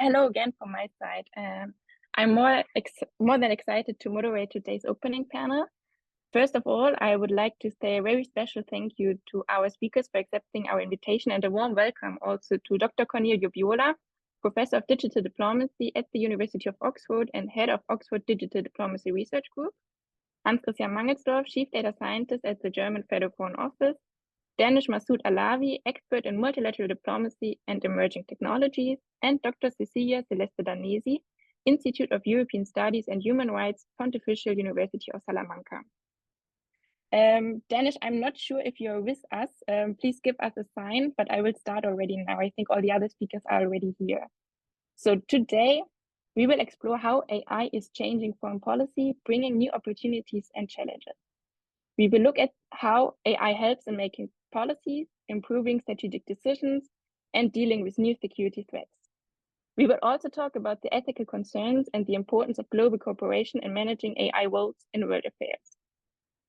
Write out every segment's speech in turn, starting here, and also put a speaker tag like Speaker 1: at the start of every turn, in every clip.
Speaker 1: Hello again from my side. I'm more than excited to moderate today's opening panel. First of all, I would like to say a very special thank you to our speakers for accepting our invitation, and a warm welcome also to Dr. Cornelio Viola, Professor of Digital Diplomacy at the University of Oxford and Head of Oxford Digital Diplomacy Research Group, Hans-Christian Mangelsdorf, Chief Data Scientist at the German Federal Foreign Office, Danish Masood Alavi, expert in multilateral diplomacy and emerging technologies, and Dr. Cecilia Celeste Danesi, Institute of European Studies and Human Rights, Pontifical University of Salamanca. Danish, I'm not sure if you're with us. Please give us a sign, but I will start already now. I think all the other speakers are already here. So today, we will explore how AI is changing foreign policy, bringing new opportunities and challenges. We will look at how AI helps in making policies, improving strategic decisions, and dealing with new security threats. We will also talk about the ethical concerns and the importance of global cooperation in managing AI roles in world affairs.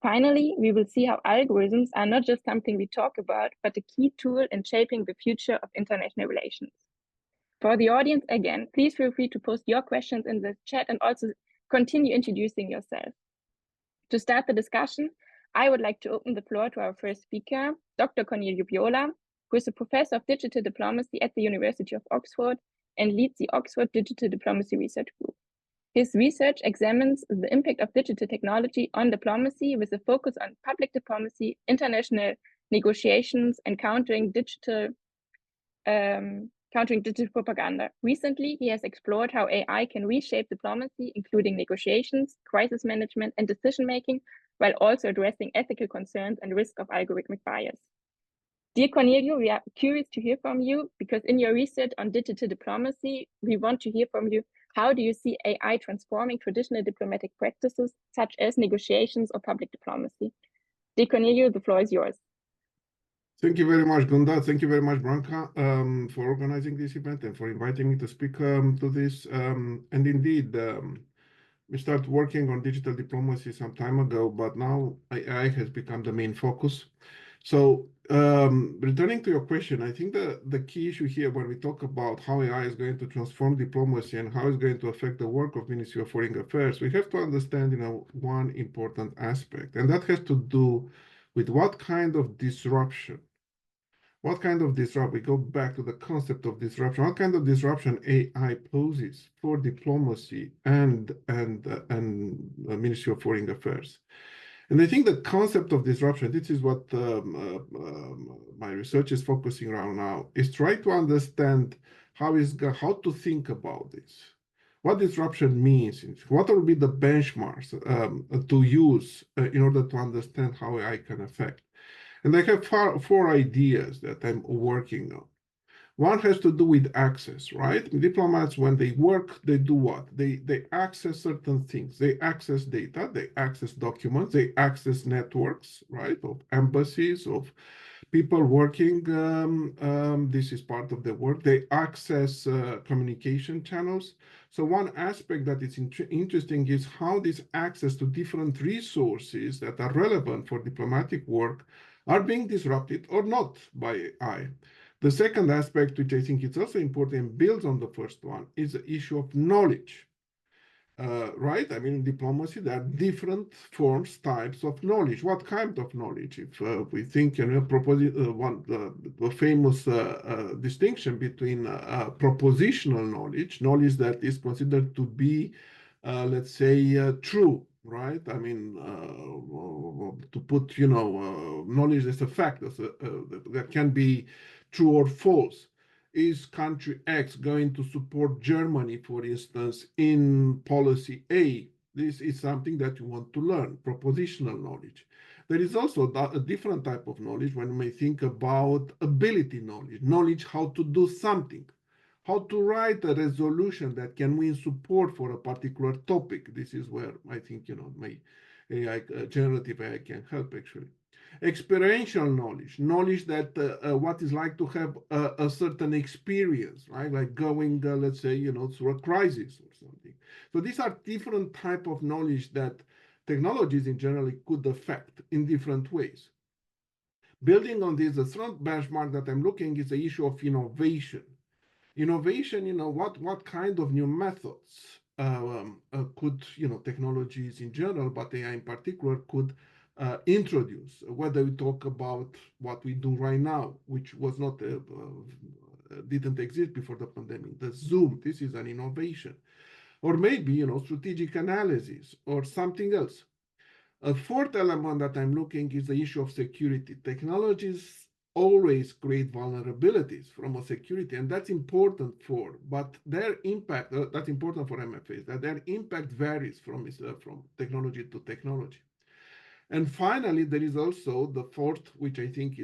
Speaker 1: Finally, we will see how algorithms are not just something we talk about, but a key tool in shaping the future of international relations. For the audience, again, please feel free to post your questions in the chat and also continue introducing yourself. To start the discussion, I would like to open the floor to our first speaker, Dr. Cornelio Viola, who is a professor of digital diplomacy at the University of Oxford and leads the Oxford Digital Diplomacy Research Group. His research examines the impact of digital technology on diplomacy with a focus on public diplomacy, international negotiations, and countering digital propaganda. Recently, he has explored how AI can reshape diplomacy, including negotiations, crisis management, and decision-making, while also addressing ethical concerns and risk of algorithmic bias. Dear Cornelio, we are curious to hear from you because in your research on digital diplomacy, we want to hear from you, how do you see AI transforming traditional diplomatic practices, such as negotiations or public diplomacy? Dear Cornelio, the floor is yours.
Speaker 2: Thank you very much, Gunda. Thank you very much, Branka, for organizing this event and for inviting me to speak to this. And indeed, we started working on digital diplomacy some time ago, but now AI has become the main focus. So returning to your question, I think the key issue here when we talk about how AI is going to transform diplomacy and how it's going to affect the work of Ministry of Foreign Affairs, we have to understand, one important aspect, and that has to do with what kind of disruption. We go back to the concept of disruption. What kind of disruption AI poses for diplomacy and the Ministry of Foreign Affairs? And I think the concept of disruption, this is what my research is focusing around now, is try to understand how to think about this. What disruption means, what will be the benchmarks to use in order to understand how AI can affect. And I have four ideas that I'm working on. One has to do with access, right? Diplomats, when they work, they do what? They access certain things. They access data, they access documents, they access networks, right? Of embassies, of people working. This is part of the work. They access communication channels. So one aspect that is interesting is how this access to different resources that are relevant for diplomatic work are being disrupted or not by AI. The second aspect, which I think is also important, builds on the first one, is the issue of knowledge. Right? I mean, in diplomacy, there are different forms, types of knowledge. What kind of knowledge? If we think, the famous distinction between propositional knowledge that is considered to be, let's say, true, right? I mean, to put, knowledge as a fact that can be true or false. Is country X going to support Germany, for instance, in policy A? This is something that you want to learn, propositional knowledge. There is also a different type of knowledge when we think about ability knowledge how to do something, how to write a resolution that can win support for a particular topic. This is where I think, my AI, generative AI can help actually. Experiential knowledge that what is like to have a certain experience, right? Like going, let's say, through a crisis or something. So these are different type of knowledge that technologies in general could affect in different ways. Building on this, the third benchmark that I'm looking is the issue of innovation. Innovation, what kind of new methods could, technologies in general, but AI in particular, could introduce, whether we talk about what we do right now, which was not, didn't exist before the pandemic, the Zoom, this is an innovation, or maybe, strategic analysis or something else. A fourth element that I'm looking is the issue of security. Technologies always create vulnerabilities from a security, and that's important but their impact, that's important for MFAs, that their impact varies from technology to technology. And finally, there is also the fourth, which I think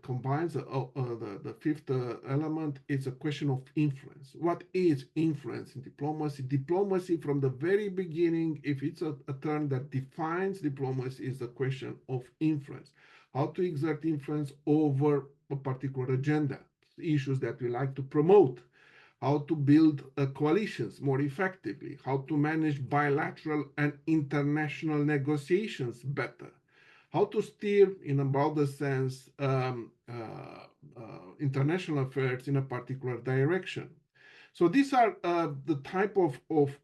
Speaker 2: combines the fifth element. It's a question of influence. What is influence in diplomacy? Diplomacy, from the very beginning, if it's a term that defines diplomacy, is the question of influence. How to exert influence over a particular agenda, issues that we like to promote, how to build coalitions more effectively, how to manage bilateral and international negotiations better, how to steer, in a broader sense, international affairs in a particular direction. So these are the type of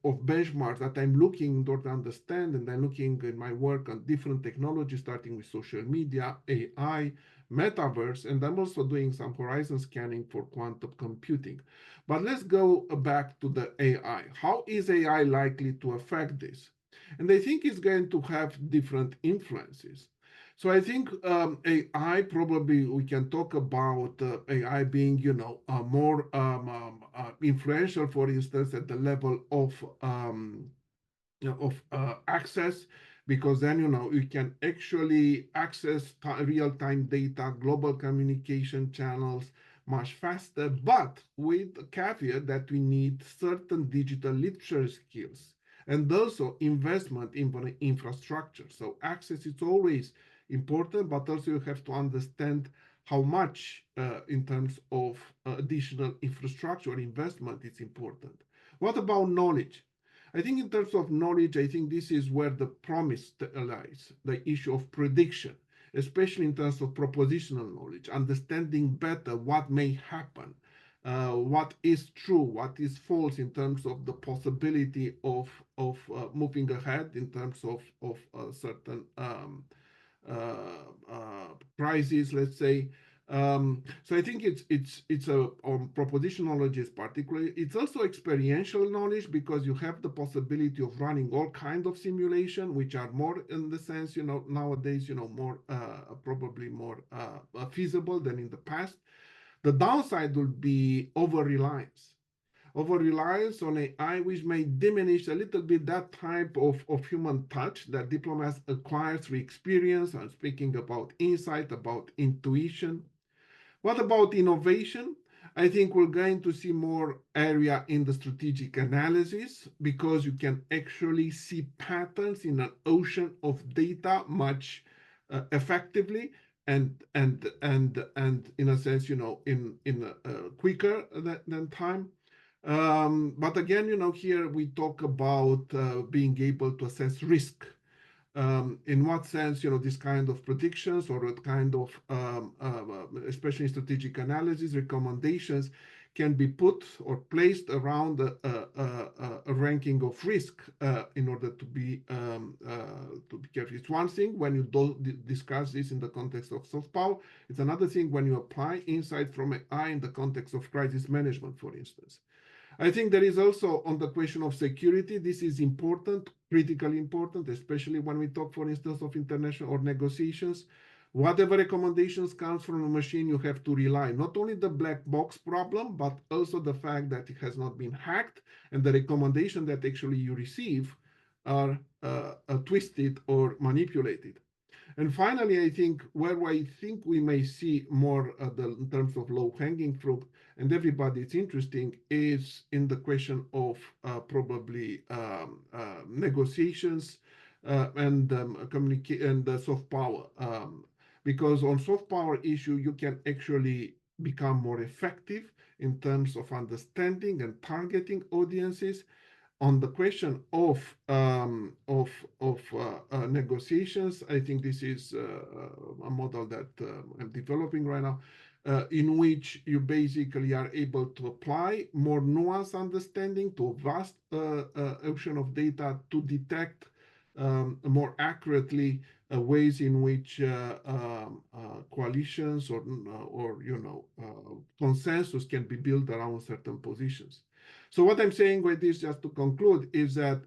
Speaker 2: benchmarks that I'm looking to understand, and I'm looking in my work on different technologies, starting with social media, AI, metaverse, and I'm also doing some horizon scanning for quantum computing. But let's go back to the AI. How is AI likely to affect this? And I think it's going to have different influences. So I think AI, probably we can talk about AI being, more influential, for instance, at the level of access, because then you can actually access real-time data, global communication channels much faster, but with the caveat that we need certain digital literacy skills and also investment in infrastructure. So access is always important, but also you have to understand how much in terms of additional infrastructure investment is important. What about knowledge? I think in terms of knowledge, I think this is where the promise lies, the issue of prediction, especially in terms of propositional knowledge, understanding better what may happen, what is true, what is false in terms of the possibility of moving ahead in terms of certain crises, let's say. So I think it's a proposition knowledge is particularly. It's also experiential knowledge, because you have the possibility of running all kinds of simulation, which are more in the sense, nowadays, more probably more feasible than in the past. The downside will be over-reliance on AI, which may diminish a little bit that type of human touch that diplomats acquire through experience. I'm speaking about insight, about intuition. What about innovation? I think we're going to see more area in the strategic analysis, because you can actually see patterns in an ocean of data much effectively and in a sense, in quicker than time. But again, here we talk about being able to assess risk. In what sense, this kind of predictions or what kind of, especially strategic analysis recommendations, can be put or placed around a ranking of risk in order to be careful. It's one thing when you don't discuss this in the context of soft power. It's another thing when you apply insight from AI in the context of crisis management, for instance. I think there is also on the question of security, this is important, critically important, especially when we talk, for instance, of international or negotiations. Whatever recommendations comes from a machine, you have to rely not only the black box problem, but also the fact that it has not been hacked, and the recommendation that actually you receive are twisted or manipulated. And finally, I think where I think we may see more in terms of low-hanging fruit, and everybody it's interesting, is in the question of probably negotiations and the soft power. Because on soft power issue, you can actually become more effective in terms of understanding and targeting audiences. On the question of negotiations, I think this is a model that I'm developing right now. in which you basically are able to apply more nuanced understanding to a vast ocean of data to detect more accurately ways in which coalitions or consensus can be built around certain positions. So what I'm saying with this, just to conclude, is that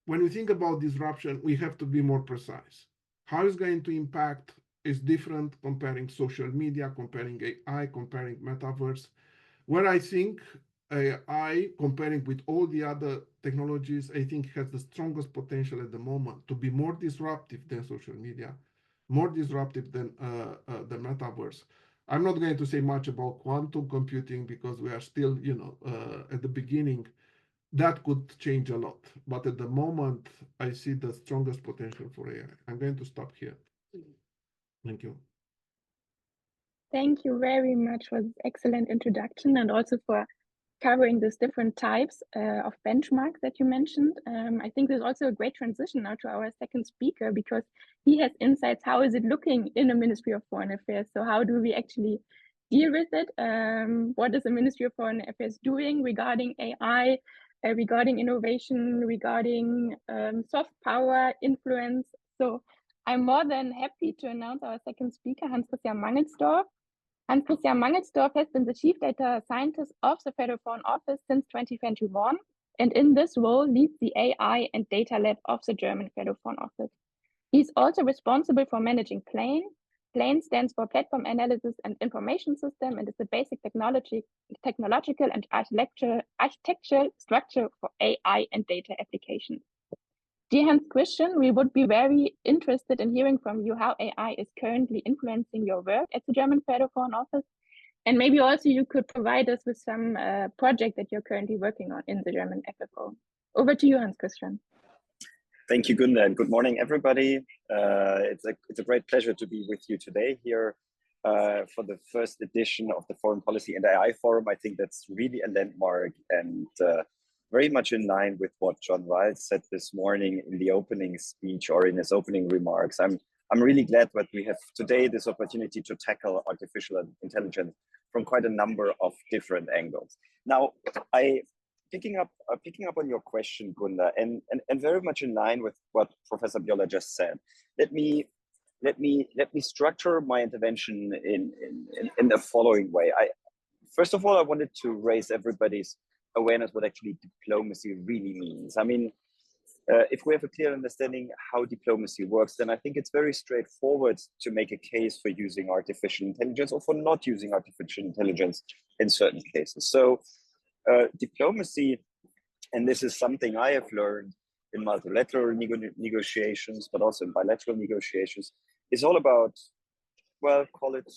Speaker 2: when we think about disruption, we have to be more precise. How it's going to impact is different comparing social media, comparing AI, comparing metaverse. Where I think AI, comparing with all the other technologies, I think has the strongest potential at the moment to be more disruptive than social media, more disruptive than the metaverse. I'm not going to say much about quantum computing because we are still, at the beginning. That could change a lot, but at the moment, I see the strongest potential for AI. I'm going to stop here. Thank you.
Speaker 1: Thank you very much for this excellent introduction and also for covering these different types of benchmarks that you mentioned. I think there's also a great transition now to our second speaker because he has insights. How is it looking in the Ministry of Foreign Affairs? So how do we actually deal with it? What is the Ministry of Foreign Affairs doing regarding AI, regarding innovation, regarding soft power, influence? So I'm more than happy to announce our second speaker, Hans-Christian Mangelsdorf. Hans-Christian Mangelsdorf has been the Chief Data Scientist of the Federal Foreign Office since 2021, and in this role leads the AI and Data Lab of the German Federal Foreign Office. He's also responsible for managing PLAN. PLAN stands for Platform Analysis and Information System, and is the basic technological and architectural structure for AI and data applications. Dear Hans-Christian, we would be very interested in hearing from you how AI is currently influencing your work at the German Federal Foreign Office. And maybe also you could provide us with some project that you're currently working on in the German FFO. Over to you, Hans-Christian.
Speaker 3: Thank you, Gunda, and good morning, everybody. It's a great pleasure to be with you today here for the first edition of the Foreign Policy and AI Forum. I think that's really a landmark and very much in line with what John Wiles said this morning in the opening speech or in his opening remarks. I'm really glad that we have today this opportunity to tackle artificial intelligence from quite a number of different angles. Now, picking up on your question, Gunda, and very much in line with what Professor Biola just said, let me structure my intervention in the following way. First of all, I wanted to raise everybody's awareness what actually diplomacy really means. I mean, if we have a clear understanding how diplomacy works, then I think it's very straightforward to make a case for using artificial intelligence or for not using artificial intelligence in certain cases. So diplomacy, and this is something I have learned in multilateral negotiations, but also in bilateral negotiations, is all about, well, call it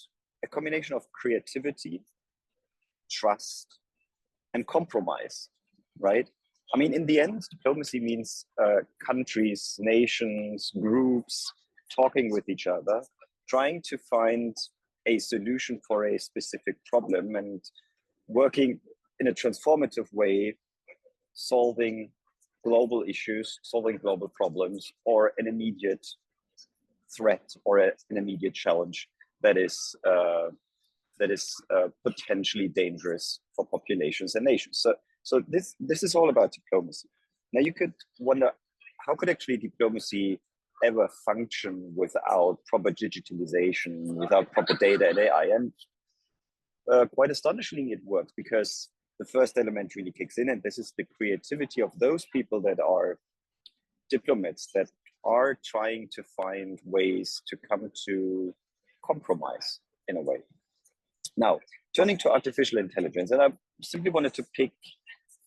Speaker 3: a combination of creativity, trust, and compromise, right? I mean, in the end, diplomacy means countries, nations, groups talking with each other, trying to find a solution for a specific problem and working in a transformative way, solving global issues, solving global problems, or an immediate threat or an immediate challenge that is potentially dangerous for populations and nations. So this is all about diplomacy. Now you could wonder, how could actually diplomacy ever function without proper digitalization, without proper data and AI? And quite astonishingly, it works, because the first element really kicks in, and this is the creativity of those people that are diplomats, that are trying to find ways to come to compromise in a way. Now, turning to artificial intelligence, and I simply wanted to pick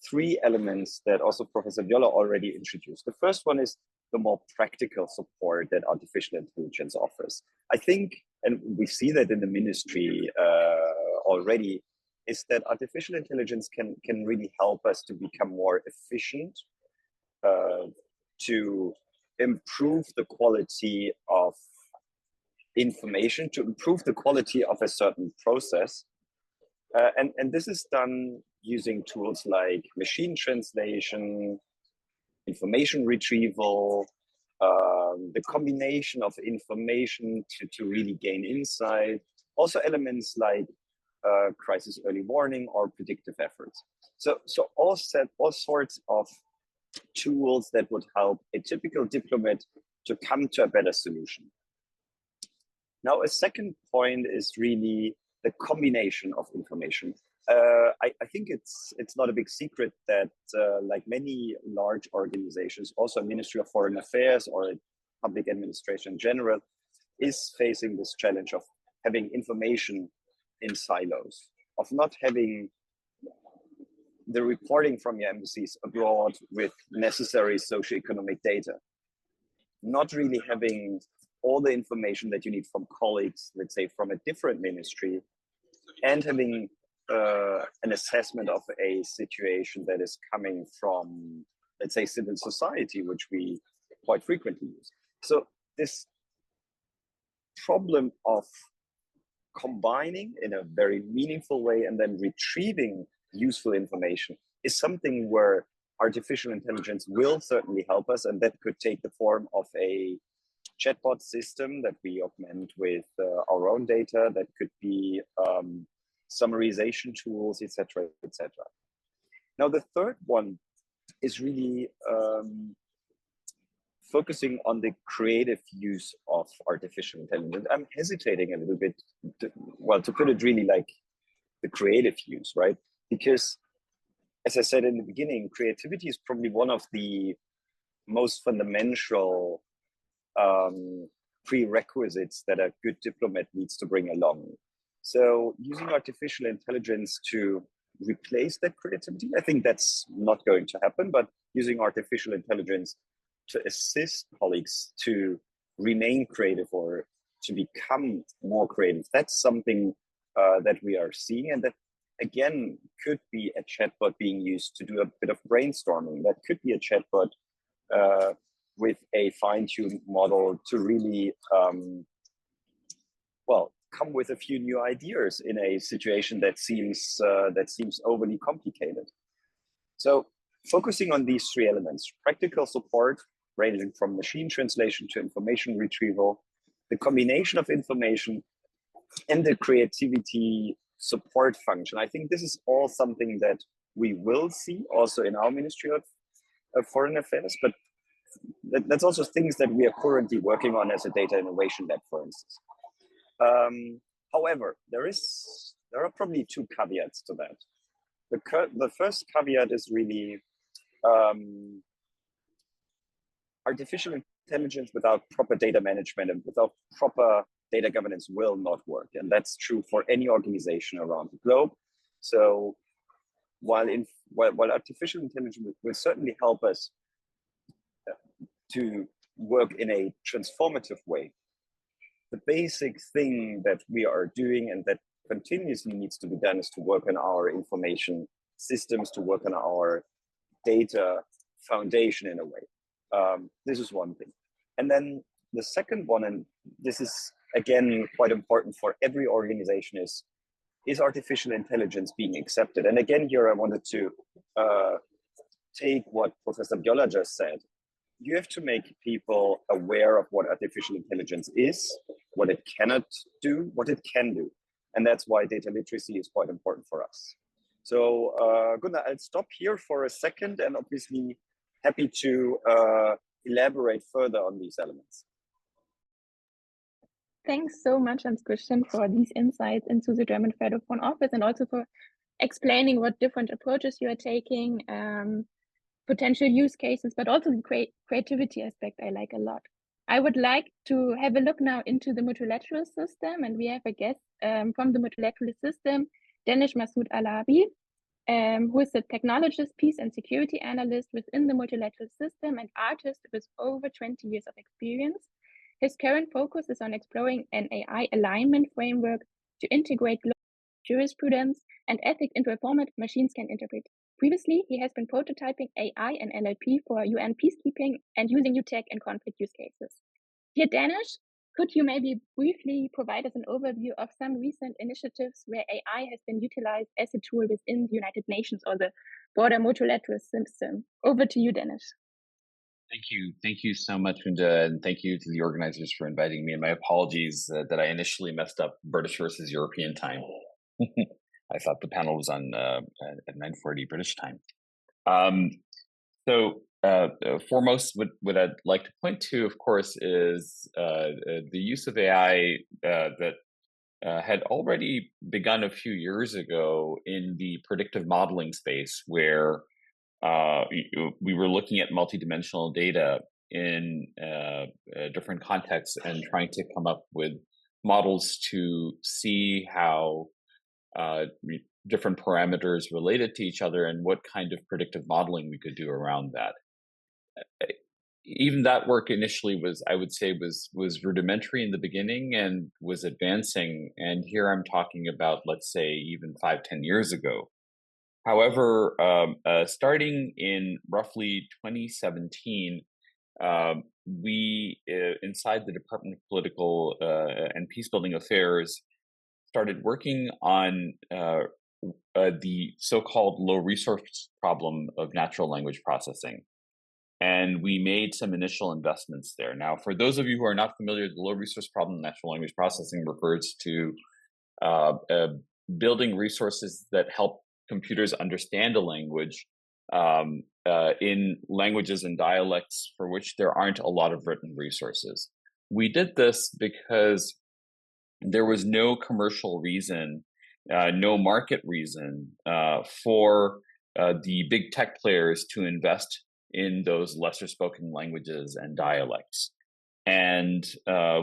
Speaker 3: three elements that also Professor Biola already introduced. The first one is the more practical support that artificial intelligence offers. I think, and we see that in the ministry already, is that artificial intelligence can really help us to become more efficient, to improve the quality of information, to improve the quality of a certain process. And this is done using tools like machine translation, information retrieval, the combination of information to really gain insight, also elements like crisis early warning or predictive efforts. So all sorts of tools that would help a typical diplomat to come to a better solution. Now, a second point is really the combination of information. I think it's not a big secret that like many large organizations, also Ministry of Foreign Affairs or public administration in general, is facing this challenge of having information in silos, of not having the reporting from your embassies abroad with necessary socioeconomic data, not really having all the information that you need from colleagues, let's say from a different ministry, and having an assessment of a situation that is coming from, let's say, civil society, which we quite frequently use. So this problem of combining in a very meaningful way and then retrieving useful information is something where artificial intelligence will certainly help us, and that could take the form of a chatbot system that we augment with our own data. That could be summarization tools, etc., etc. Now, the third one is really focusing on the creative use of artificial intelligence. I'm hesitating a little bit, to put it really like the creative use, right? Because as I said in the beginning, creativity is probably one of the most fundamental prerequisites that a good diplomat needs to bring along. So using artificial intelligence to replace that creativity, I think that's not going to happen, but using artificial intelligence to assist colleagues to remain creative or to become more creative, that's something that we are seeing, and that again could be a chatbot being used to do a bit of brainstorming. That could be a chatbot with a fine-tuned model to really come with a few new ideas in a situation that seems overly complicated. So focusing on these three elements: practical support ranging from machine translation to information retrieval, the combination of information, and the creativity support function. I think this is all something that we will see also in our Ministry of Foreign Affairs, but that's also things that we are currently working on as a data innovation lab, for instance. However, there are probably two caveats to that. The first caveat is really artificial intelligence without proper data management and without proper data governance will not work. And that's true for any organization around the globe. So while artificial intelligence will certainly help us to work in a transformative way, the basic thing that we are doing and that continuously needs to be done is to work on our information systems, to work on our data foundation in a way. This is one thing. And then the second one, and this is again quite important for every organization, is artificial intelligence being accepted? And again, here I wanted to take what Professor Biola just said. You have to make people aware of what artificial intelligence is, what it cannot do, what it can do. And that's why data literacy is quite important for us. So Gunnar, I'll stop here for a second and obviously happy to elaborate further on these elements.
Speaker 1: Thanks so much, Hans-Christian, for these insights into the German Federal Foreign Office and also for explaining what different approaches you are taking, potential use cases, but also the creativity aspect I like a lot. I would like to have a look now into the multilateral system, and we have a guest from the multilateral system, Danish Masood Alabi, who is a technologist, peace and security analyst within the multilateral system and artist with over 20 years of experience. His current focus is on exploring an AI alignment framework to integrate global jurisprudence and ethics into a format machines can interpret. Previously, he has been prototyping AI and NLP for UN peacekeeping and using new tech in conflict use cases. Dear Danish, could you maybe briefly provide us an overview of some recent initiatives where AI has been utilized as a tool within the United Nations or the broader multilateral system? Over to you, Danish.
Speaker 4: Thank you so much, Gunda, and thank you to the organizers for inviting me. And my apologies that I initially messed up British versus European time. I thought the panel was on at 9:40 British time. Foremost, what I'd like to point to, of course, is the use of AI that had already begun a few years ago in the predictive modeling space, where we were looking at multidimensional data in different contexts and trying to come up with models to see how different parameters related to each other and what kind of predictive modeling we could do around that. Even that work initially was, I would say, was rudimentary in the beginning and was advancing. And here I'm talking about, let's say, even 5-10 years ago. However, starting in roughly 2017, we, inside the Department of Political and Peacebuilding Affairs, started working on the so-called low resource problem of natural language processing. And we made some initial investments there. Now, for those of you who are not familiar, the low resource problem of natural language processing refers to building resources that help computers understand a language in languages and dialects for which there aren't a lot of written resources. We did this because there was no commercial reason, no market reason for the big tech players to invest in those lesser spoken languages and dialects. And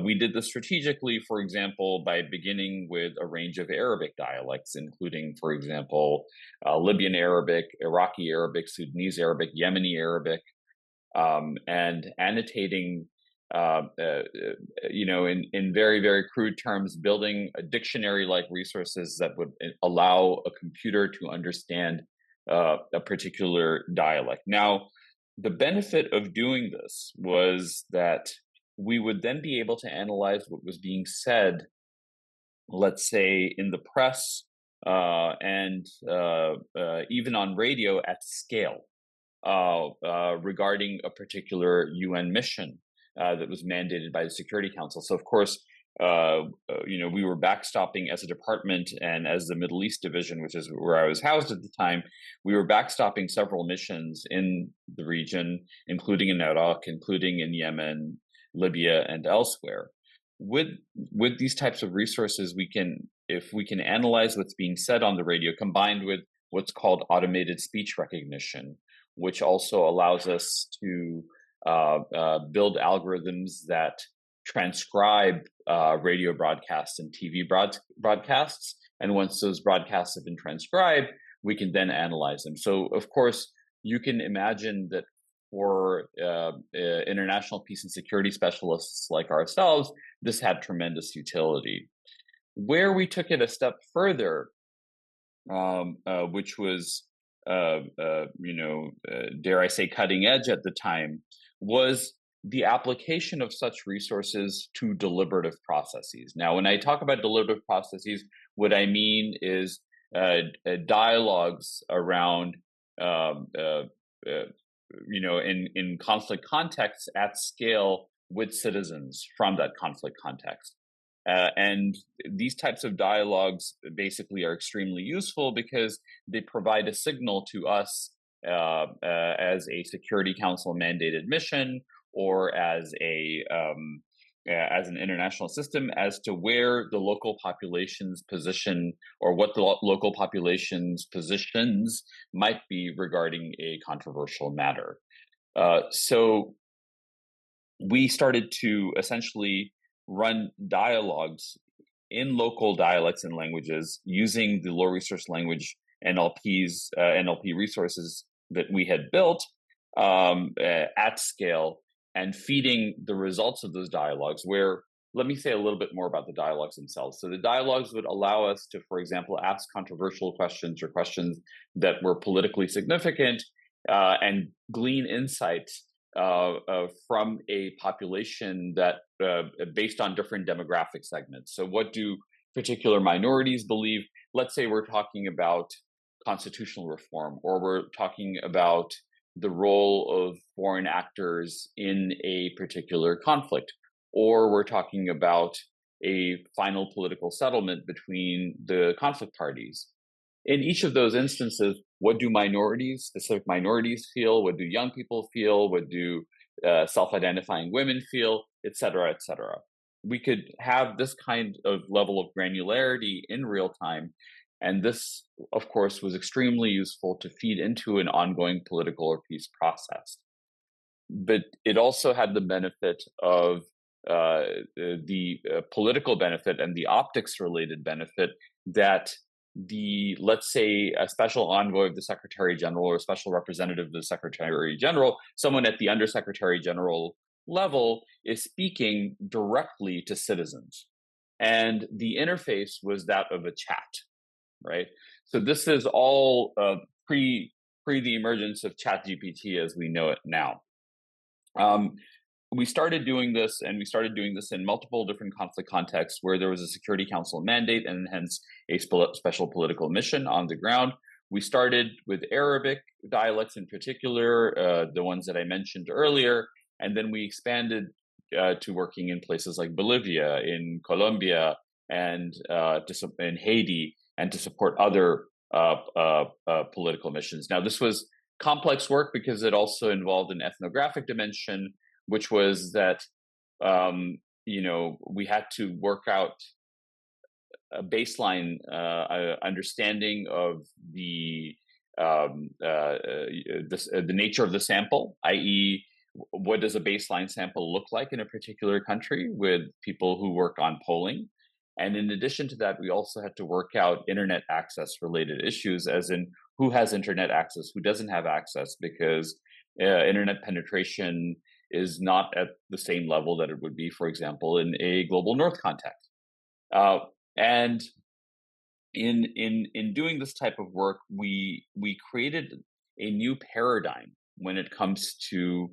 Speaker 4: we did this strategically, for example, by beginning with a range of Arabic dialects, including, for example, Libyan Arabic, Iraqi Arabic, Sudanese Arabic, Yemeni Arabic, and annotating, in very, very crude terms, building a dictionary-like resources that would allow a computer to understand a particular dialect. Now, the benefit of doing this was that we would then be able to analyze what was being said, let's say, in the press and even on radio at scale regarding a particular UN mission that was mandated by the Security Council. So, of course, we were backstopping as a department and as the Middle East division, which is where I was housed at the time. We were backstopping several missions in the region, including in Iraq, including in Yemen, Libya, and elsewhere. With these types of resources, if we can analyze what's being said on the radio, combined with what's called automated speech recognition, which also allows us to build algorithms that transcribe radio broadcasts and TV broadcasts. And once those broadcasts have been transcribed, we can then analyze them. So, of course, you can imagine that for international peace and security specialists like ourselves, this had tremendous utility. Where we took it a step further, which was, dare I say, cutting edge at the time, was the application of such resources to deliberative processes. Now, when I talk about deliberative processes, what I mean is dialogues around, in conflict contexts at scale with citizens from that conflict context. And these types of dialogues basically are extremely useful because they provide a signal to us as a Security Council mandated mission or as an international system as to where the local population's position or what the local population's positions might be regarding a controversial matter. So we started to essentially run dialogues in local dialects and languages using the low resource language NLP resources that we had built at scale, and feeding the results of those dialogues, where, let me say a little bit more about the dialogues themselves. So the dialogues would allow us to, for example, ask controversial questions or questions that were politically significant and glean insights from a population that based on different demographic segments. So what do particular minorities believe? Let's say we're talking about constitutional reform, or we're talking about the role of foreign actors in a particular conflict, or we're talking about a final political settlement between the conflict parties. In each of those instances, what do minorities, specific minorities feel? What do young people feel? What do self-identifying women feel, et cetera, et cetera? We could have this kind of level of granularity in real time. And this, of course, was extremely useful to feed into an ongoing political or peace process. But it also had the benefit of the political benefit and the optics-related benefit that let's say, a special envoy of the Secretary General or a special representative of the Secretary General, someone at the Undersecretary General level, is speaking directly to citizens. And the interface was that of a chat, right? So this is all pre the emergence of ChatGPT as we know it now. We started doing this, and we started doing this in multiple different conflict contexts where there was a Security Council mandate and hence a special political mission on the ground. We started with Arabic dialects in particular, the ones that I mentioned earlier, and then we expanded to working in places like Bolivia, in Colombia, and in Haiti, and to support other political missions. Now, this was complex work because it also involved an ethnographic dimension, which was that, we had to work out a baseline understanding of the nature of the sample, i.e., what does a baseline sample look like in a particular country with people who work on polling. And in addition to that, we also had to work out internet access related issues, as in who has internet access, who doesn't have access, because internet penetration is not at the same level that it would be, for example, in a global north context. And in doing this type of work, we created a new paradigm when it comes to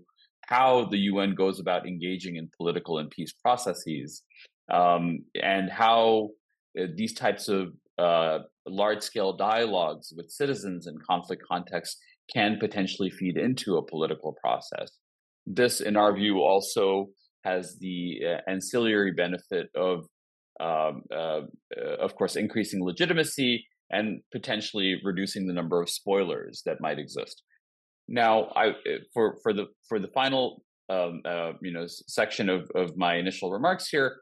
Speaker 4: how the UN goes about engaging in political and peace processes, and how these types of large-scale dialogues with citizens in conflict contexts can potentially feed into a political process. This, in our view, also has the ancillary benefit of course, increasing legitimacy and potentially reducing the number of spoilers that might exist. Now, for the final section of my initial remarks here,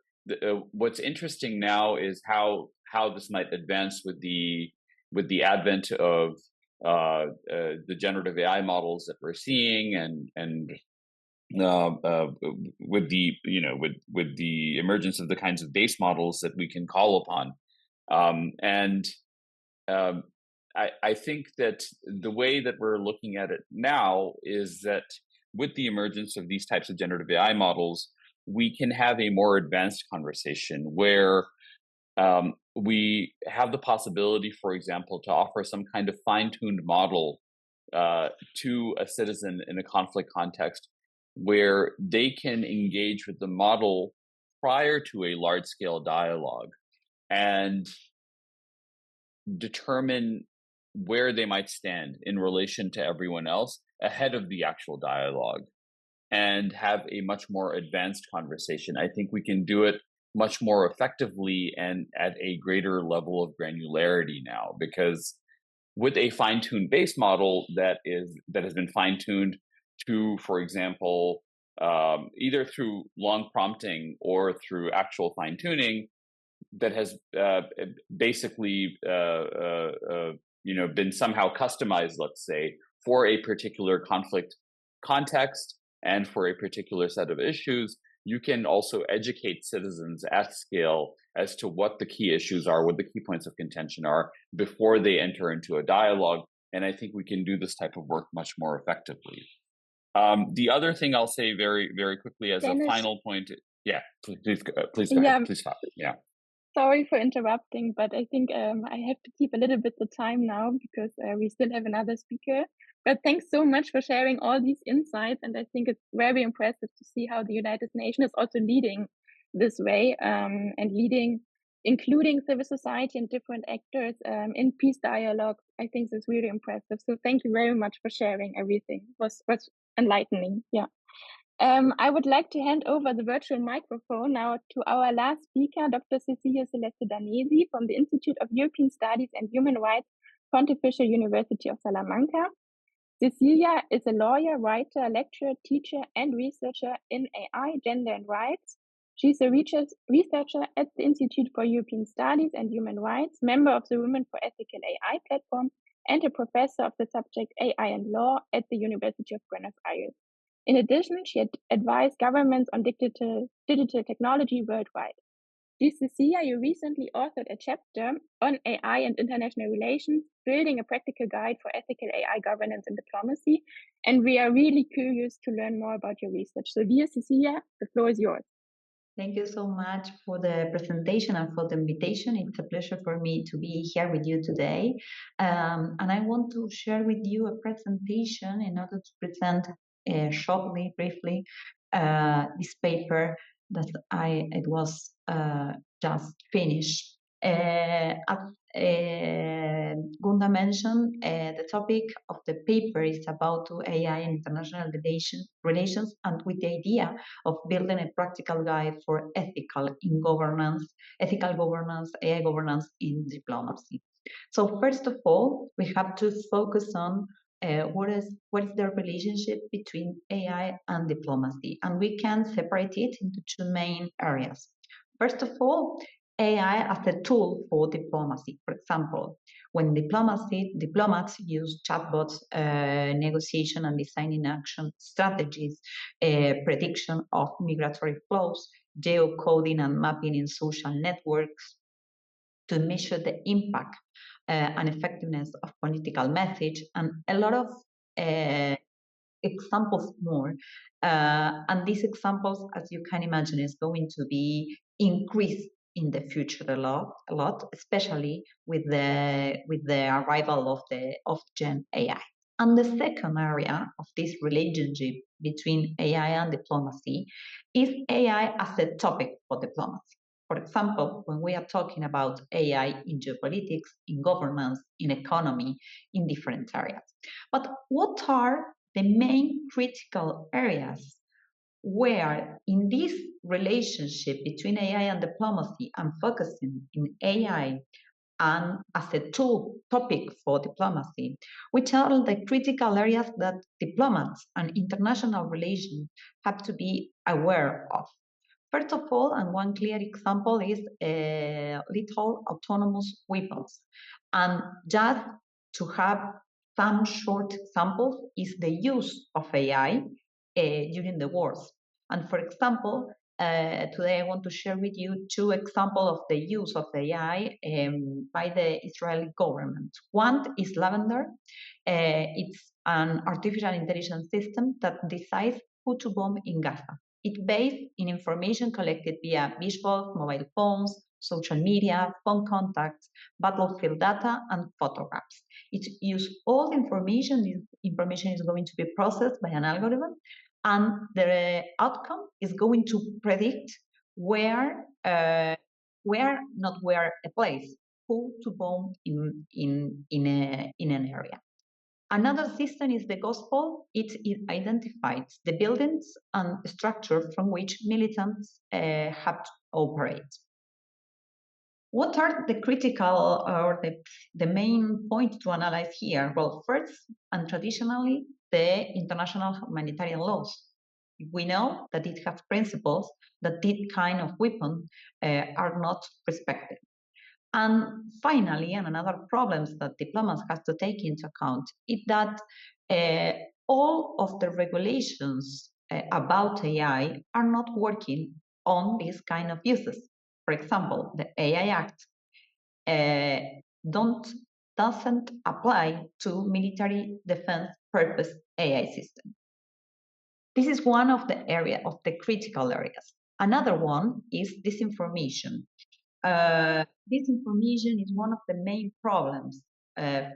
Speaker 4: what's interesting now is how this might advance with the advent of the generative AI models that we're seeing, and with the emergence of the kinds of base models that we can call upon. I think that the way that we're looking at it now is that with the emergence of these types of generative AI models, we can have a more advanced conversation where we have the possibility, for example, to offer some kind of fine-tuned model to a citizen in a conflict context, where they can engage with the model prior to a large-scale dialogue and determine where they might stand in relation to everyone else ahead of the actual dialogue, and have a much more advanced conversation. I think we can do it much more effectively and at a greater level of granularity now, because with a fine-tuned base model that has been fine-tuned to, for example, either through long prompting or through actual fine-tuning, that has basically been somehow customized, let's say, for a particular conflict context and for a particular set of issues, you can also educate citizens at scale as to what the key issues are, what the key points of contention are before they enter into a dialogue. And I think we can do this type of work much more effectively. The other thing I'll say very, very quickly as
Speaker 1: Dennis,
Speaker 4: a final point, please go ahead, please stop. Yeah.
Speaker 1: Sorry for interrupting, but I think I have to keep a little bit the time now because we still have another speaker. But thanks so much for sharing all these insights. And I think it's very impressive to see how the United Nations is also leading this way and leading including civil society and different actors in peace dialogue. I think this is really impressive. So thank you very much for sharing everything. It was enlightening. Yeah. I would like to hand over the virtual microphone now to our last speaker, Dr. Cecilia Celeste Danesi from the Institute of European Studies and Human Rights, Pontifical University of Salamanca. Cecilia is a lawyer, writer, lecturer, teacher, and researcher in AI, gender, and rights. She's a researcher at the Institute for European Studies and Human Rights, member of the Women for Ethical AI platform, and a professor of the subject AI and Law at the University of Buenos Aires. In addition, she advised governments on digital technology worldwide. Cecilia, you recently authored a chapter on AI and international relations, building a practical guide for ethical AI governance and diplomacy. And we are really curious to learn more about your research. So dear Cecilia, the floor is yours.
Speaker 5: Thank you so much for the presentation and for the invitation. It's a pleasure for me to be here with you today. And I want to share with you a presentation in order to present shortly, briefly, this paper that it was just finished. Gunda mentioned, the topic of the paper is about AI and international relations, and with the idea of building a practical guide for ethical governance, AI governance in diplomacy. So first of all, we have to focus on what is the relationship between AI and diplomacy, and we can separate it into two main areas. First of all, AI as a tool for diplomacy. For example, when diplomats use chatbots, negotiation and designing action strategies, prediction of migratory flows, geocoding and mapping in social networks to measure the impact and effectiveness of political message, and a lot of examples more. And these examples, as you can imagine, is going to be increased in the future a lot, especially with the arrival of Gen AI. And the second area of this relationship between AI and diplomacy is AI as a topic for diplomacy. For example, when we are talking about AI in geopolitics, in governance, in economy, in different areas. But what are the main critical areas where in this relationship between AI and diplomacy, I'm focusing in AI and as a topic for diplomacy, which are the critical areas that diplomats and international relations have to be aware of? First of all, and one clear example is lethal autonomous weapons. And just to have some short examples is the use of AI during the wars. And for example, today I want to share with you two examples of the use of AI by the Israeli government. One is Lavender. It's an artificial intelligence system that decides who to bomb in Gaza. It's based in information collected via visuals, mobile phones, social media, phone contacts, battlefield data, and photographs. It uses all the information. This information is going to be processed by an algorithm, and the outcome is going to predict where a place, who to bomb in an area. Another system is the gospel. It identifies the buildings and structure from which militants have to operate. What are the critical or the main point to analyze here? Well, first and traditionally, the international humanitarian laws. We know that it has principles that this kind of weapons are not respected. And finally, and another problems that diplomats have to take into account is that all of the regulations about AI are not working on this kind of uses. For example, the AI Act doesn't apply to military defense purpose AI system. This is one of the critical areas. Another one is disinformation. Disinformation is one of the main problems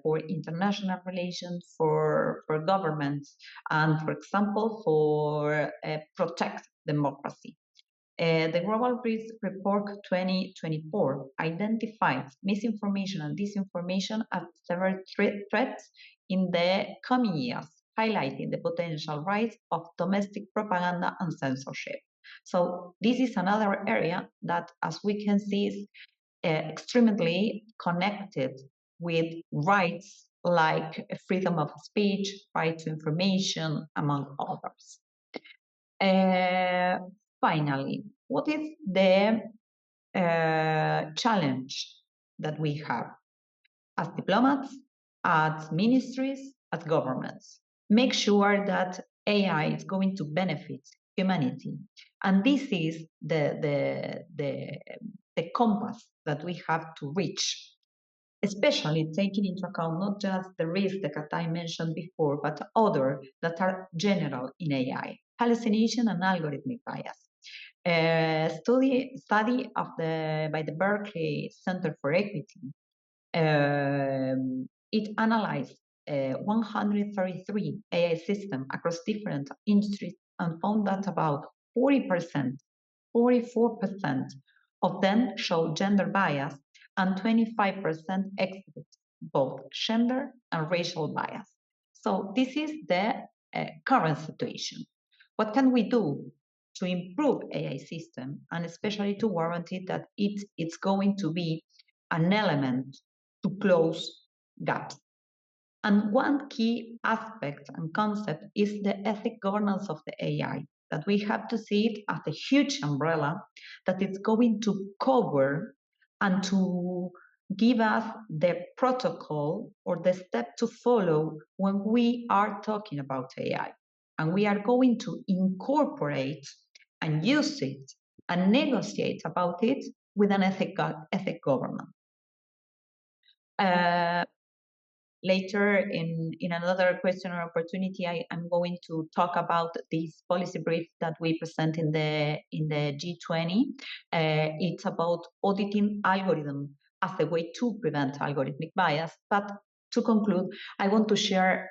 Speaker 5: for international relations, for governments, and for example, for protect democracy. The Global Risk Report 2024 identifies misinformation and disinformation as several threats in the coming years, highlighting the potential rise of domestic propaganda and censorship. So this is another area that, as we can see, is extremely connected with rights like freedom of speech, right to information, among others. Finally, what is the challenge that we have as diplomats, as ministries, as governments? Make sure that AI is going to benefit humanity. And this is the compass that we have to reach, especially taking into account not just the risks that I mentioned before, but other that are general in AI, hallucination and algorithmic bias. Study by the Berkeley Center for Equity, it analyzed 133 AI systems across different industries and found that about 44% of them show gender bias and 25% exhibit both gender and racial bias. So this is the current situation. What can we do to improve AI system, and especially to guarantee that it's going to be an element to close gaps? And one key aspect and concept is the ethic governance of the AI, that we have to see it as a huge umbrella that is going to cover and to give us the protocol or the step to follow when we are talking about AI. And we are going to incorporate and use it and negotiate about it with an ethic governance. Later in another question or opportunity, I'm going to talk about this policy brief that we present in the G20. It's about auditing algorithm as a way to prevent algorithmic bias. But to conclude, I want to share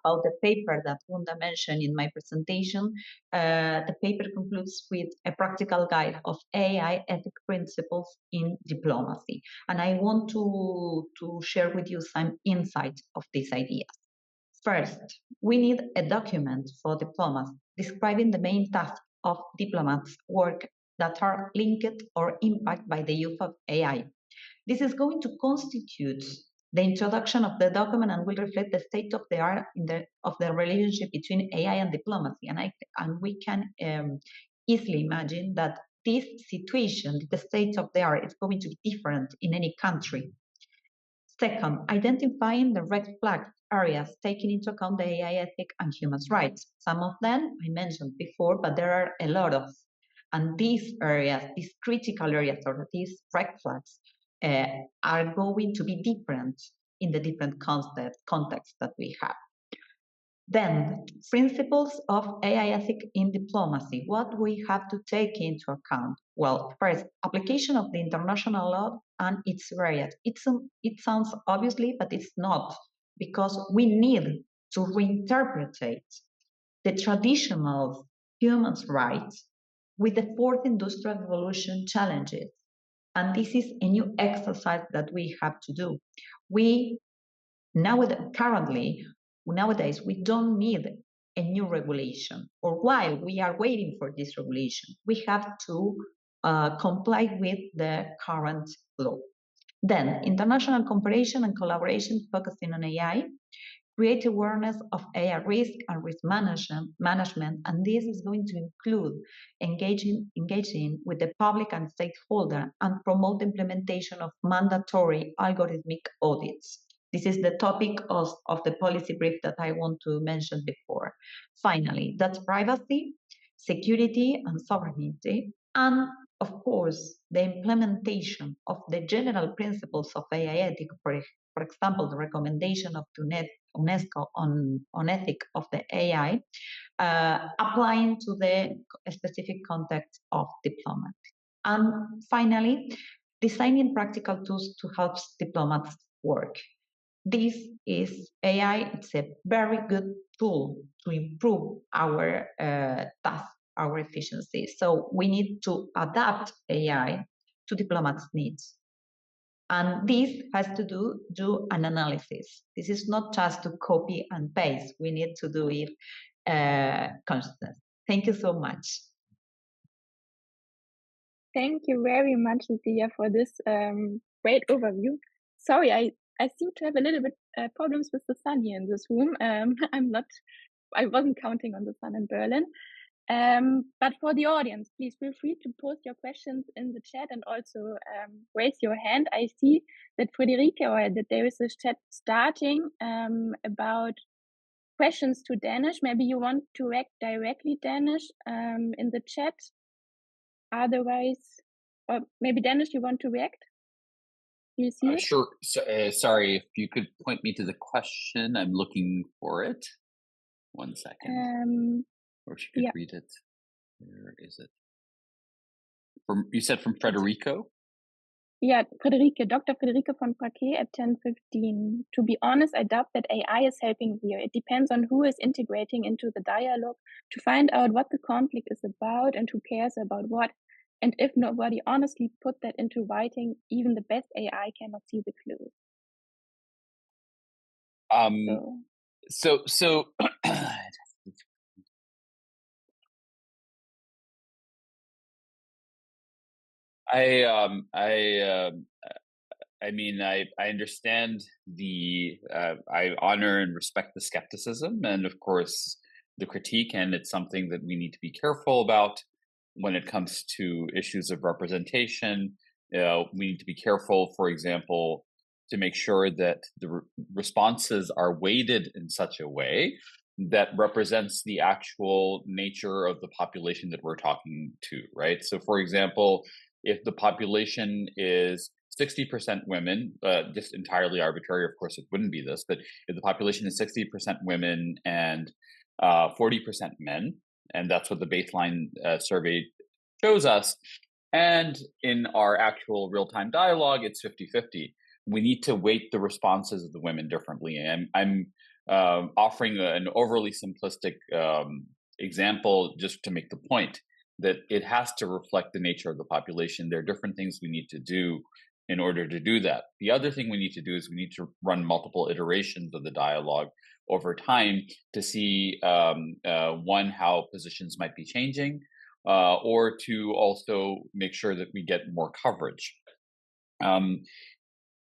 Speaker 5: about the paper that Gunda mentioned in my presentation. The paper concludes with a practical guide of AI ethic principles in diplomacy. And I want to share with you some insights of these ideas. First, we need a document for diplomats describing the main tasks of diplomats' work that are linked or impacted by the use of AI. This is going to constitute the introduction of the document and will reflect the state of the art of the relationship between AI and diplomacy. And we can easily imagine that this situation, the state of the art, is going to be different in any country. Second, identifying the red flag areas taking into account the AI ethic and human rights. Some of them I mentioned before, but there are a lot of. And these areas, these critical areas, or these red flags, are going to be different in the different contexts that we have. Then, principles of AI ethics in diplomacy. What we have to take into account? Well, first, application of the international law and its variants. It sounds obviously, but it's not, because we need to reinterpret the traditional human rights with the fourth industrial revolution challenges. And this is a new exercise that we have to do. Nowadays, we don't need a new regulation, or while we are waiting for this regulation, we have to comply with the current law. Then, international cooperation and collaboration focusing on AI, create awareness of AI risk and risk management, and this is going to include engaging with the public and stakeholder and promote implementation of mandatory algorithmic audits. This is the topic of the policy brief that I want to mention before. Finally, that's privacy, security, and sovereignty, and of course, the implementation of the general principles of AI ethics, for example, the recommendation of UNESCO on ethics of the AI, applying to the specific context of diplomacy. And finally, designing practical tools to help diplomats work. This is AI. It's a very good tool to improve our task, our efficiency. So we need to adapt AI to diplomats' needs. And this has to do an analysis. This is not just to copy and paste. We need to do it constant. Thank you so much.
Speaker 1: Thank you very much, Lucia, for this great overview. Sorry, I seem to have a little bit problems with the sun here in this room. I wasn't counting on the sun in Berlin. But for the audience, please feel free to post your questions in the chat and also raise your hand. I see that that there is a chat starting about questions to Danish. Maybe you want to react directly, Danish, in the chat. Otherwise, or maybe Danish, you want to react? Do you see it?
Speaker 4: Sure. So, sorry, if you could point me to the question. I'm looking for it. 1 second. Or she could read it. Where is it? You said from Federico?
Speaker 1: Yeah, Dr. Federico von Praquet at 10:15. To be honest, I doubt that AI is helping here. It depends on who is integrating into the dialogue to find out what the conflict is about and who cares about what. And if nobody honestly put that into writing, even the best AI cannot see the clue.
Speaker 4: So I mean, I understand I honor and respect the skepticism and of course the critique, and it's something that we need to be careful about when it comes to issues of representation. We need to be careful, for example, to make sure that the responses are weighted in such a way that represents the actual nature of the population that we're talking to, right? So, for example, if the population is 60% women, just entirely arbitrary, of course it wouldn't be this, but if the population is 60% women and 40% men, and that's what the baseline survey shows us, and in our actual real-time dialogue, it's 50-50. We need to weight the responses of the women differently. And I'm offering an overly simplistic example just to make the point that it has to reflect the nature of the population. There are different things we need to do in order to do that. The other thing we need to do is we need to run multiple iterations of the dialogue over time to see, one, how positions might be changing, or to also make sure that we get more coverage.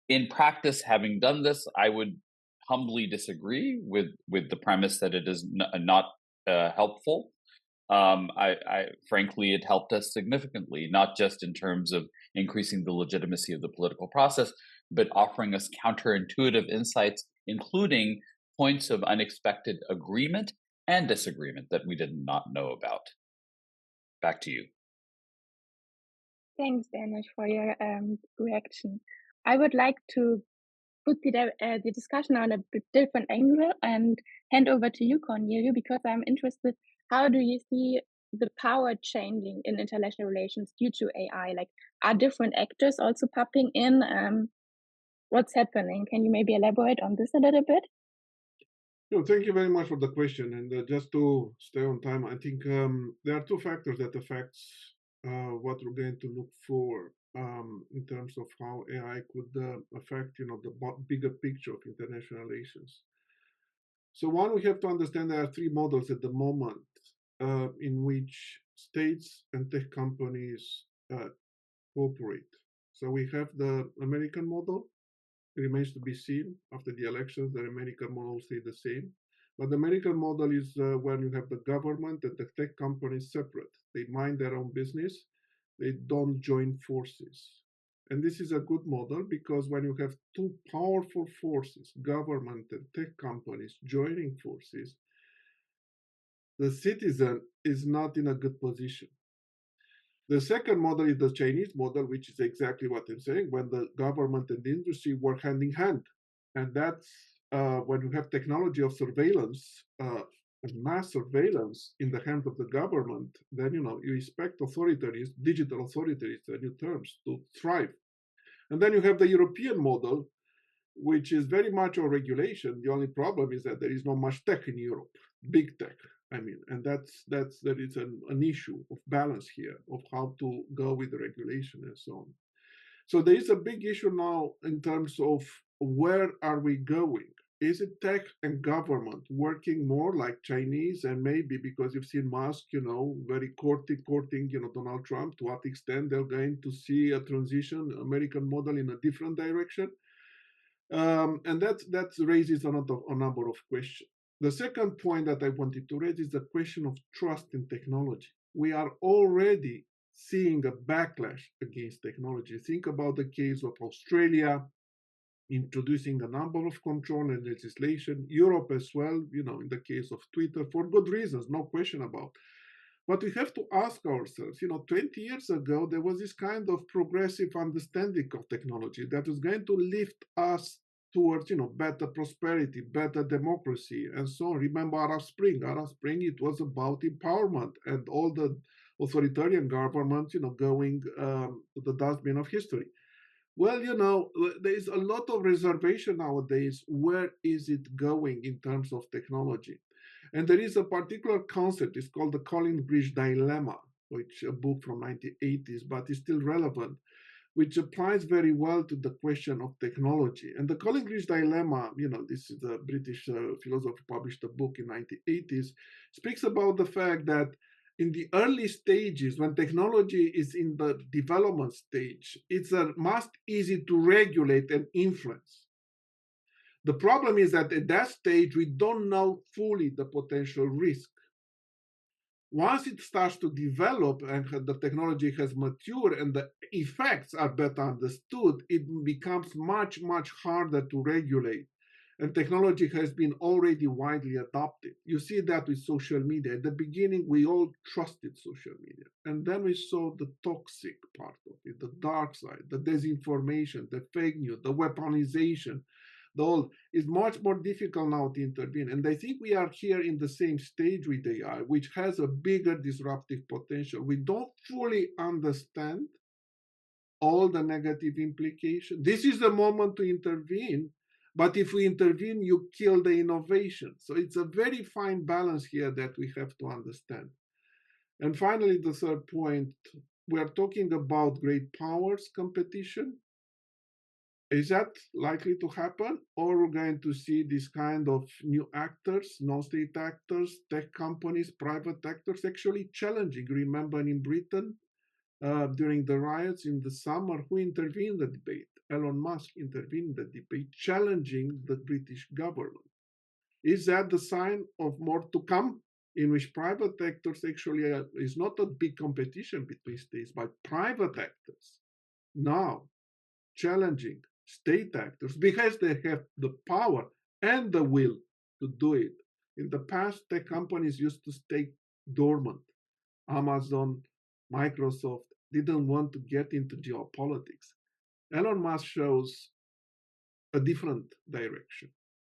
Speaker 4: In practice, having done this, I would humbly disagree with the premise that it is not helpful. Frankly, it helped us significantly, not just in terms of increasing the legitimacy of the political process, but offering us counterintuitive insights, including points of unexpected agreement and disagreement that we did not know about. Back to you.
Speaker 1: Thanks, Danish, for your reaction. I would like to put the discussion on a bit different angle and hand over to you, Cornelio, because I'm interested. How do you see the power changing in international relations due to AI? Like, are different actors also popping in? What's happening? Can you maybe elaborate on this a little bit?
Speaker 2: No, thank you very much for the question. And just to stay on time, I think there are two factors that affects what we're going to look for in terms of how AI could affect, the bigger picture of international relations. So one, we have to understand there are three models at the moment in which states and tech companies cooperate. So we have the American model. It remains to be seen after the elections. The American model stay the same. But the American model is when you have the government and the tech companies separate. They mind their own business. They don't join forces. And this is a good model because when you have two powerful forces, government and tech companies joining forces, the citizen is not in a good position. The second model is the Chinese model, which is exactly what I'm saying, when the government and the industry work hand in hand. And that's when you have technology of surveillance and mass surveillance in the hands of the government, then you expect authorities, digital authorities, new terms, to thrive. And then you have the European model, which is very much on regulation. The only problem is that there is not much tech in Europe, big tech. I mean, and there is an issue of balance here of how to go with the regulation and so on. So there is a big issue now in terms of where are we going? Is it tech and government working more like Chinese, and maybe because you've seen Musk, very courting, Donald Trump, to what extent they're going to see a transition American model in a different direction? And that raises a number of questions. The second point that I wanted to raise is the question of trust in technology. We are already seeing a backlash against technology. Think about the case of Australia introducing a number of control and legislation, Europe as well, in the case of Twitter, for good reasons, no question about. But we have to ask ourselves, 20 years ago, there was this kind of progressive understanding of technology that was going to lift us towards, better prosperity, better democracy, and so on. Remember Arab Spring. Arab Spring, it was about empowerment and all the authoritarian governments, going to the dustbin of history. Well, there is a lot of reservation nowadays. Where is it going in terms of technology? And there is a particular concept, it's called the Collins-Bridge dilemma, which a book from 1980s, but is still relevant, which applies very well to the question of technology. And the Collins-Bridge dilemma, this is a British philosopher who published a book in 1980s, speaks about the fact that in the early stages, when technology is in the development stage, it's most easy to regulate and influence. The problem is that at that stage, we don't know fully the potential risk. Once it starts to develop and the technology has matured and the effects are better understood, it becomes much, much harder to regulate. And technology has been already widely adopted. You see that with social media. At the beginning, we all trusted social media. And then we saw the toxic part of it, the dark side, the disinformation, the fake news, the weaponization. The whole is much more difficult now to intervene. And I think we are here in the same stage with AI, which has a bigger disruptive potential. We don't fully understand all the negative implications. This is the moment to intervene. But if we intervene, you kill the innovation. So it's a very fine balance here that we have to understand. And finally, the third point, we are talking about great powers competition. Is that likely to happen? Or we're going to see this kind of new actors, non-state actors, tech companies, private actors actually challenging? Remember in Britain, during the riots in the summer, who intervened in the debate? Elon Musk intervened in the debate, challenging the British government. Is that the sign of more to come, in which private actors actually is not a big competition between states, but private actors now challenging state actors because they have the power and the will to do it. In the past, tech companies used to stay dormant. Amazon, Microsoft didn't want to get into geopolitics. Elon Musk shows a different direction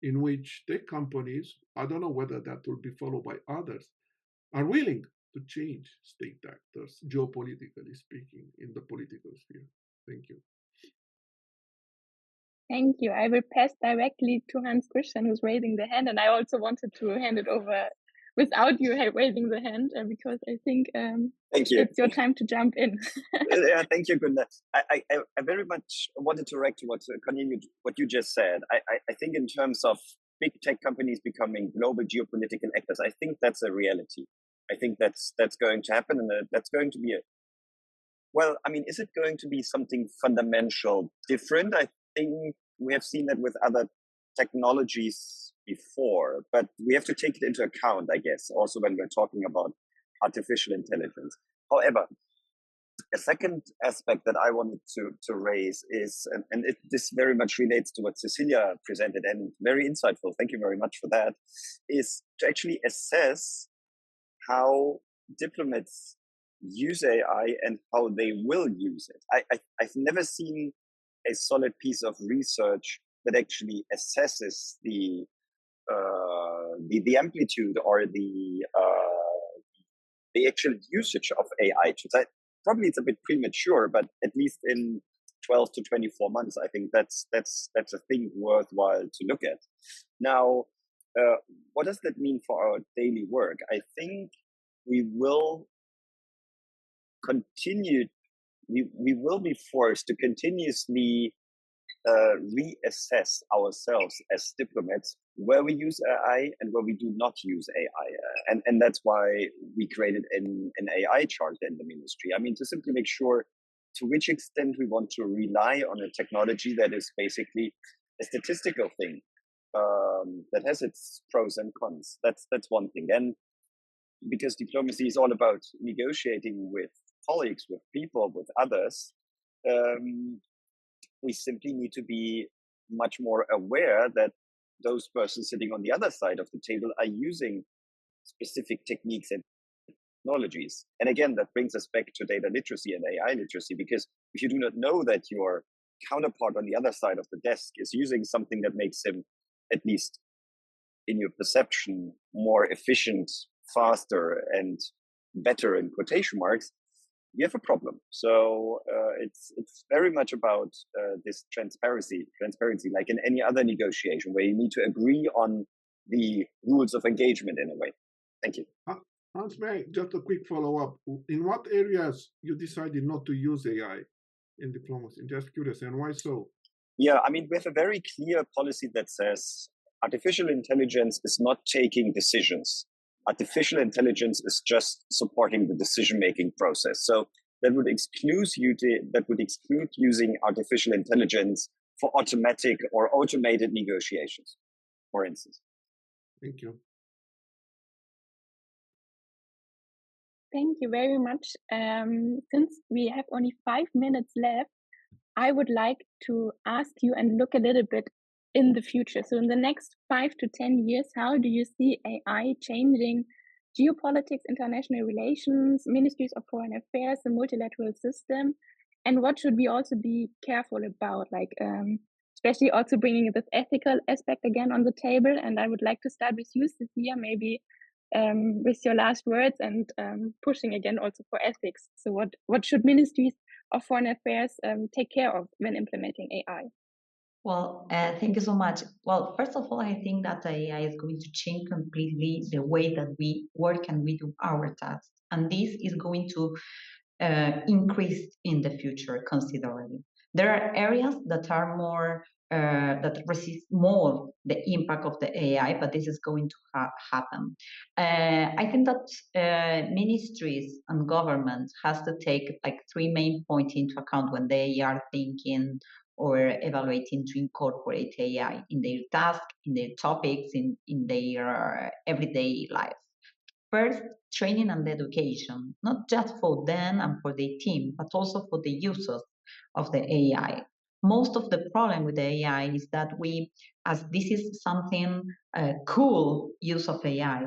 Speaker 2: in which tech companies, I don't know whether that will be followed by others, are willing to change state actors, geopolitically speaking, in the political sphere. Thank you.
Speaker 1: Thank you. I will pass directly to Hans Christian, who's raising the hand, and I also wanted to hand it over without you raising the hand because I think
Speaker 3: thank you.
Speaker 1: It's your time to jump in.
Speaker 3: Yeah, thank you, Gunda. I very much wanted to react to what you just said. I think in terms of big tech companies becoming global geopolitical actors, I think that's a reality. I think that's going to happen, and that's going to be is it going to be something fundamental different? I think we have seen that with other technologies before, but we have to take it into account, I guess, also when we're talking about artificial intelligence. However, a second aspect that I wanted to raise is, this very much relates to what Cecilia presented, and very insightful, thank you very much for that, is to actually assess how diplomats use AI and how they will use it. I've never seen a solid piece of research that actually assesses the amplitude or the actual usage of AI tools. Probably it's a bit premature, but at least in 12 to 24 months, I think that's a thing worthwhile to look at. Now, what does that mean for our daily work? I think we will continue, we will be forced to continuously reassess ourselves as diplomats where we use AI and where we do not use AI. And that's why we created an AI charter in the ministry. I mean, to simply make sure to which extent we want to rely on a technology that is basically a statistical thing that has its pros and cons. That's one thing. And because diplomacy is all about negotiating with colleagues, with people, with others, we simply need to be much more aware that those persons sitting on the other side of the table are using specific techniques and technologies. And again, that brings us back to data literacy and AI literacy, because if you do not know that your counterpart on the other side of the desk is using something that makes him, at least in your perception, more efficient, faster, and better in quotation marks, you have a problem. So it's very much about this transparency, like in any other negotiation where you need to agree on the rules of engagement in a way. Thank you.
Speaker 2: Hans, just a quick follow-up. In what areas you decided not to use AI in diplomacy? Just curious, and why so?
Speaker 3: Yeah, I mean, we have a very clear policy that says artificial intelligence is not taking decisions. Artificial intelligence is just supporting the decision-making process. So that would exclude using artificial intelligence for automatic or automated negotiations, for instance.
Speaker 2: Thank you.
Speaker 1: Thank you very much. Since we have only 5 minutes left, I would like to ask you and look a little bit in the future. So in the next 5 to 10 years, how do you see AI changing geopolitics, international relations, ministries of foreign affairs, the multilateral system? And what should we also be careful about, like especially also bringing this ethical aspect again on the table? And I would like to start with you, Cecilia, maybe with your last words, and pushing again also for ethics. So what should ministries of foreign affairs take care of when implementing AI?
Speaker 5: Well, thank you so much. Well, first of all, I think that AI is going to change completely the way that we work and we do our tasks. And this is going to increase in the future considerably. There are areas that are more, that resist more the impact of the AI, but this is going to happen. I think that ministries and governments has to take like 3 main points into account when they are thinking or evaluating to incorporate AI in their tasks, in their topics, in their everyday life. First, training and education, not just for them and for their team, but also for the users of the AI. Most of the problem with the AI is that we, as this is something cool use of AI,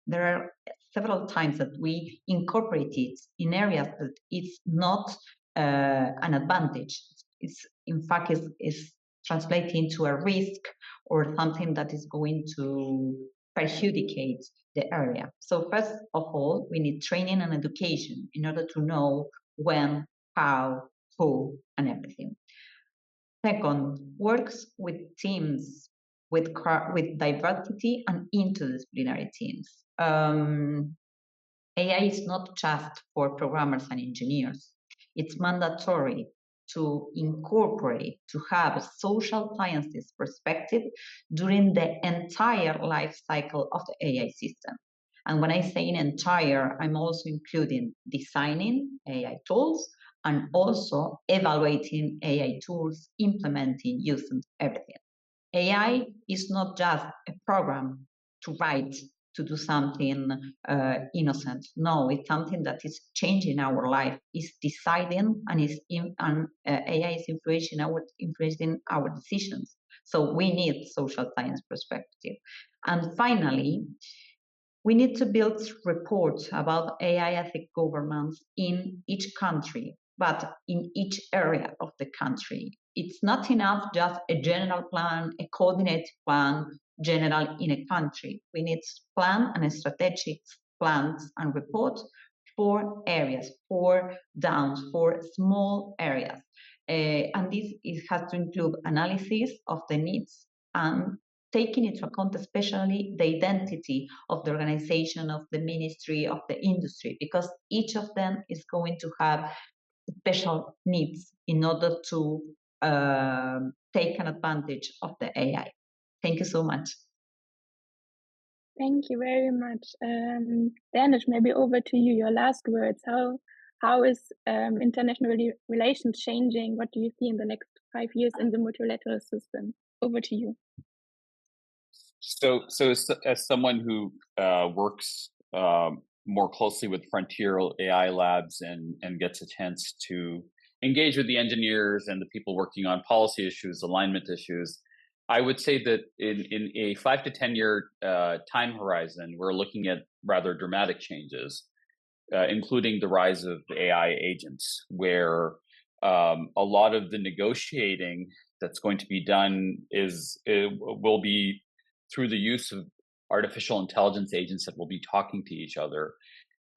Speaker 5: there are several times that we incorporate it in areas that it's not an advantage. It's in fact is translating to a risk or something that is going to perjudicate the area. So first of all, we need training and education in order to know when, how, who, and everything. Second, works with teams with diversity and interdisciplinary teams. AI is not just for programmers and engineers. It's mandatory to incorporate, to have a social sciences perspective during the entire life cycle of the AI system. And when I say entire, I'm also including designing AI tools and also evaluating AI tools, implementing, using everything. AI is not just a program to write, to do something innocent. No, it's something that is changing our life, is deciding, and AI is influencing our decisions. So we need social science perspective. And finally, we need to build reports about AI ethic governance in each country, but in each area of the country. It's not enough just a general plan, a coordinated plan, general in a country. We need plan and strategic plans and reports for areas, for downs, for small areas. And this has to include analysis of the needs and taking into account especially the identity of the organization, of the ministry, of the industry, because each of them is going to have special needs in order to take an advantage of the AI. Thank you so much.
Speaker 1: Thank you very much. Danish, maybe over to you, your last words. How is international relations changing? What do you see in the next 5 years in the multilateral system? Over to you.
Speaker 4: So as someone who works more closely with frontier AI labs and gets a chance to engage with the engineers and the people working on policy issues, alignment issues, I would say that in a 5 to 10 year time horizon, we're looking at rather dramatic changes, including the rise of AI agents, where a lot of the negotiating that's going to be done will be through the use of artificial intelligence agents that will be talking to each other.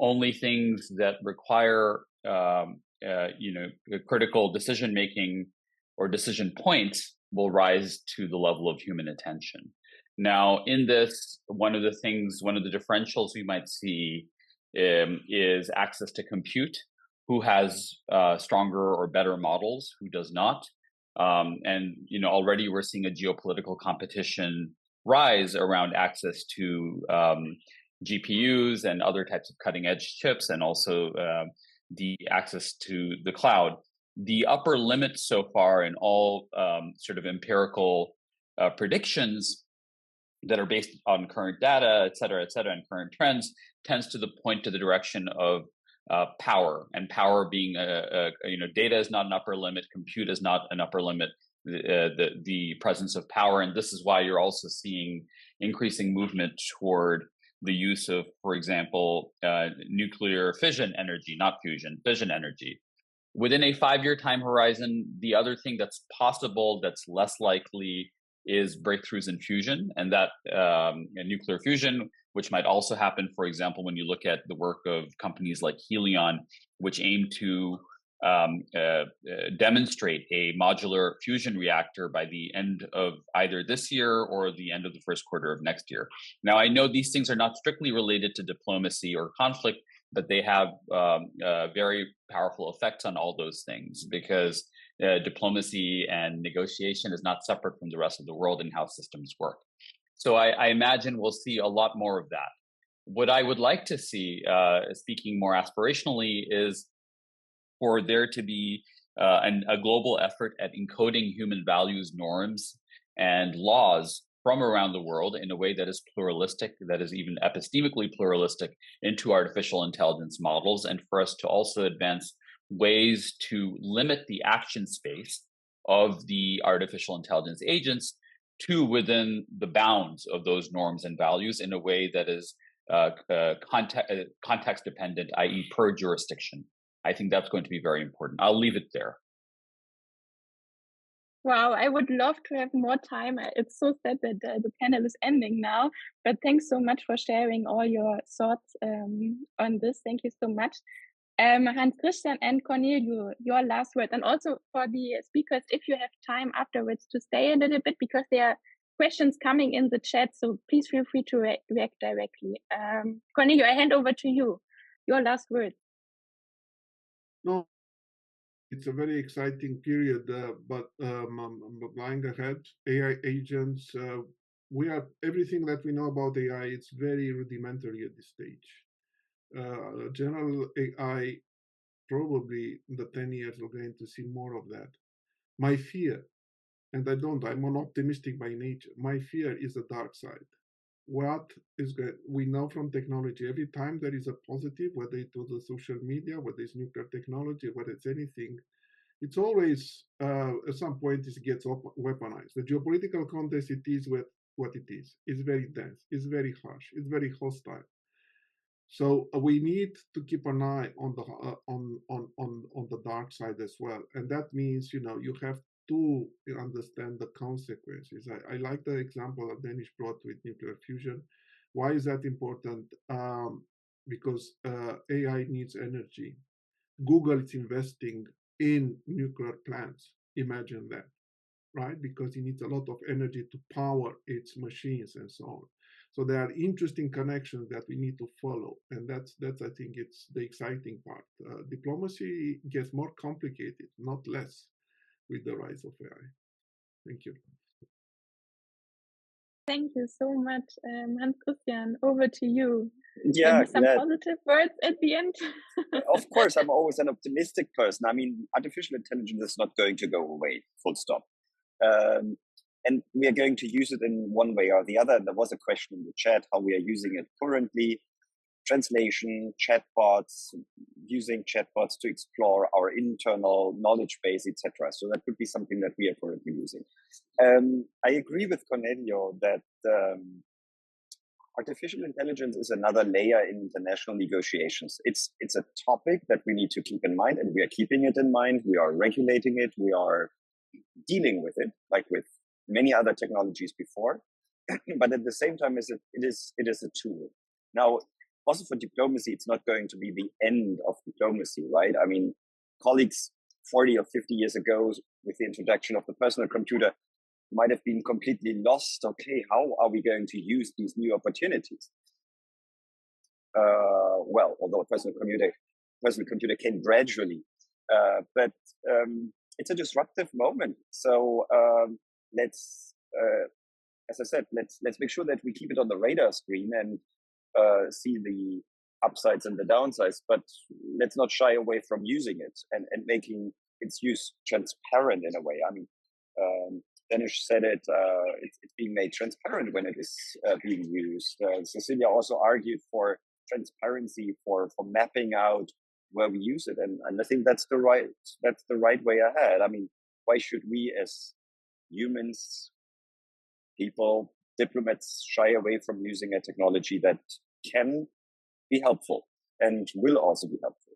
Speaker 4: Only things that require critical decision making or decision points will rise to the level of human attention. Now, in this, one of the differentials we might see is access to compute. Who has stronger or better models? Who does not? And already we're seeing a geopolitical competition rise around access to GPUs and other types of cutting edge chips, and also the access to the cloud. The upper limit so far in all sort of empirical predictions that are based on current data, et cetera, and current trends, tends to point to the direction of power, and power being data is not an upper limit, compute is not an upper limit. The presence of power, and this is why you're also seeing increasing movement toward the use of, for example, nuclear fission energy, not fusion, fission energy. Within a 5-year time horizon, the other thing that's possible that's less likely is breakthroughs in fusion, and that nuclear fusion, which might also happen, for example, when you look at the work of companies like Helion, which aim to demonstrate a modular fusion reactor by the end of either this year or the end of the first quarter of next year. Now, I know these things are not strictly related to diplomacy or conflict, but they have very powerful effects on all those things, because diplomacy and negotiation is not separate from the rest of the world and how systems work. So I imagine we'll see a lot more of that. What I would like to see, speaking more aspirationally, is for there to be a global effort at encoding human values, norms, and laws from around the world in a way that is pluralistic, that is even epistemically pluralistic, into artificial intelligence models, and for us to also advance ways to limit the action space of the artificial intelligence agents to within the bounds of those norms and values in a way that is context dependent, i.e. per jurisdiction. I think that's going to be very important. I'll leave it there.
Speaker 1: Wow, I would love to have more time. It's so sad that the panel is ending now, but thanks so much for sharing all your thoughts on this. Thank you so much. Hans Christian and Cornelio, your last word, and also for the speakers, if you have time afterwards to stay a little bit, because there are questions coming in the chat, so please feel free to react directly. Cornelio, I hand over to you. Your last words.
Speaker 2: No, it's a very exciting period, but lying ahead, AI agents, everything that we know about AI, it's very rudimentary at this stage. General AI, probably in the 10 years, we're going to see more of that. My fear, and I'm an optimistic by nature, my fear is the dark side. What is good? We know from technology, every time there is a positive, whether it was the social media, whether it's nuclear technology, whether it's anything, it's always, at some point, it gets weaponized. The geopolitical context, it is what it is. It's very dense, it's very harsh, it's very hostile. So we need to keep an eye on the dark side as well, and that means you have to understand the consequences. I like the example that Danish brought with nuclear fusion. Why is that important? Because AI needs energy. Google is investing in nuclear plants. Imagine that. right? Because it needs a lot of energy to power its machines and so on. So there are interesting connections that we need to follow, and that's I think it's the exciting part. Diplomacy gets more complicated, not less, with the rise of AI. Thank you.
Speaker 1: Thank you so much, Hans Christian. Over to you.
Speaker 3: Yeah,
Speaker 1: maybe some positive words at the end.
Speaker 3: Of course, I'm always an optimistic person. I mean, artificial intelligence is not going to go away, full stop. And we are going to use it in one way or the other. And there was a question in the chat how we are using it currently. Translation, chatbots, using chatbots to explore our internal knowledge base, etc. So that could be something that we are currently using. I agree with Cornelio that artificial intelligence is another layer in international negotiations. It's a topic that we need to keep in mind, and we are keeping it in mind. We are regulating it. We are dealing with it, like with many other technologies before. But at the same time, it is a tool. Now, also for diplomacy, it's not going to be the end of diplomacy, right? I mean, colleagues 40 or 50 years ago, with the introduction of the personal computer, might have been completely lost. Okay, how are we going to use these new opportunities? Well, although personal computer came gradually, but it's a disruptive moment. So let's, as I said, let's make sure that we keep it on the radar screen and see the upsides and the downsides. But let's not shy away from using it and making its use transparent in a way. I mean, Danish said it, it's being made transparent when it is being used. Cecilia also argued for transparency, for mapping out where we use it. And I think that's the right way ahead. I mean, why should we as humans, people, diplomats shy away from using a technology that can be helpful and will also be helpful?